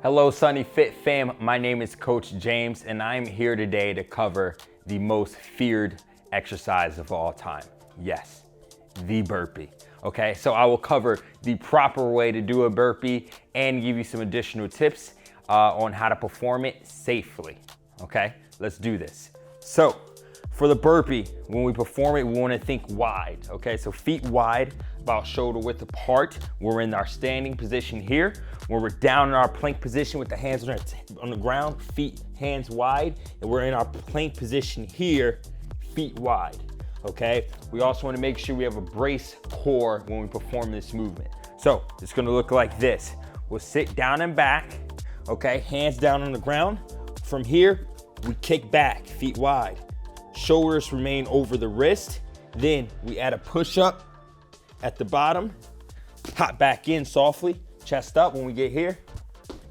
Hello Sunny Fit fam, my name is Coach James and I'm here today to cover the most feared exercise of all time. Yes, the burpee. Okay, so I will cover the proper way to do a burpee and give you some additional tips on how to perform it safely. Okay, let's do this. So for the burpee, when we perform it, we want to think wide. Okay, so feet wide, about shoulder width apart. We're in our standing position here. When we're down in our plank position with the hands on the ground, feet, hands wide, and we're in our plank position here, feet wide, okay? We also wanna make sure we have a brace core when we perform this movement. So it's gonna look like this. We'll sit down and back, okay? Hands down on the ground. From here, we kick back, feet wide. Shoulders remain over the wrist. Then we add a push-up at the bottom, hop back in softly, chest up when we get here,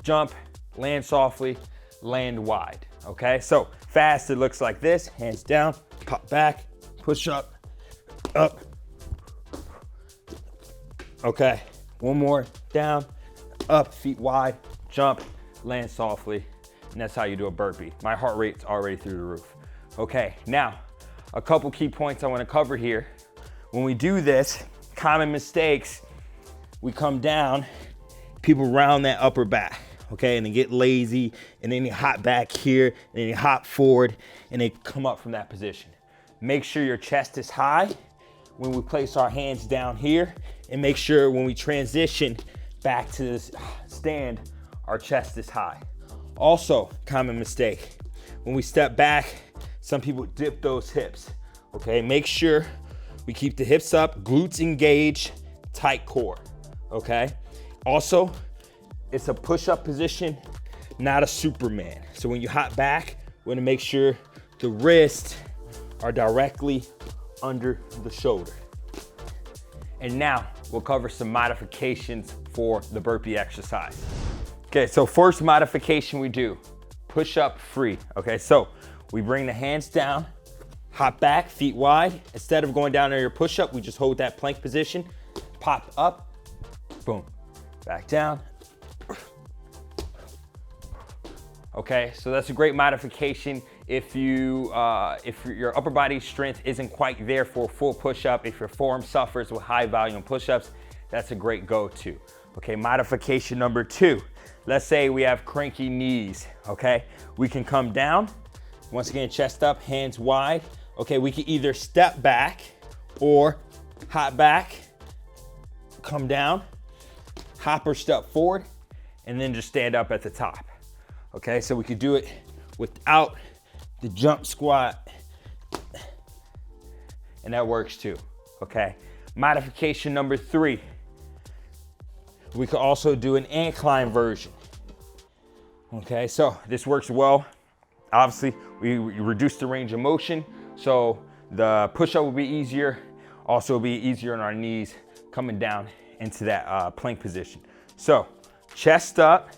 jump, land softly, land wide, okay? So fast, it looks like this, hands down, pop back, push up, okay? One more, down, up, feet wide, jump, land softly, and that's how you do a burpee. My heart rate's already through the roof. Okay, now, a couple key points I wanna cover here. When we do this, common mistakes, we come down, people round that upper back, okay? And they get lazy, and then they hop back here, and then they hop forward, and they come up from that position. Make sure your chest is high when we place our hands down here, and make sure when we transition back to this stand, our chest is high. Also, common mistake, when we step back, some people dip those hips, okay? Make sure we keep the hips up, glutes engaged, tight core, okay? Also, it's a push-up position, not a Superman. So when you hop back, we wanna make sure the wrists are directly under the shoulder. And now, we'll cover some modifications for the burpee exercise. Okay, so first modification we do, push-up free, okay? So we bring the hands down, hop back, feet wide. Instead of going down on your push-up, we just hold that plank position, pop up, boom, back down. Okay, so that's a great modification if your upper body strength isn't quite there for a full push-up, if your form suffers with high volume push-ups, that's a great go-to. Okay, modification number 2. Let's say we have cranky knees, okay? We can come down, once again, chest up, hands wide. Okay, we can either step back or hop back, come down, hop or step forward, and then just stand up at the top. Okay, so we could do it without the jump squat, and that works too, okay? Modification number 3, we could also do an incline version. Okay, so this works well. Obviously, we reduce the range of motion, so the push-up will be easier. Also, it'll be easier on our knees coming down into that plank position. So, chest up,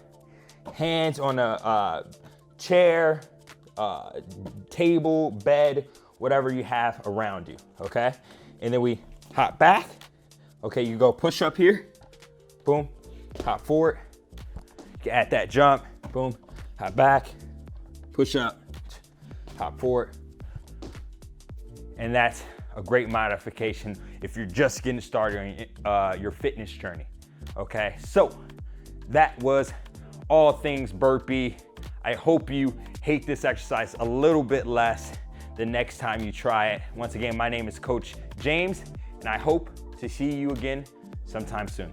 hands on a chair, table, bed, whatever you have around you, okay? And then we hop back. Okay, you go push up here, boom, hop forward, get at that jump, boom, hop back, push up, hop forward. And that's a great modification if you're just getting started on your fitness journey, okay? So that was all things burpee. I hope you hate this exercise a little bit less the next time you try it. Once again, my name is Coach James, and I hope to see you again sometime soon.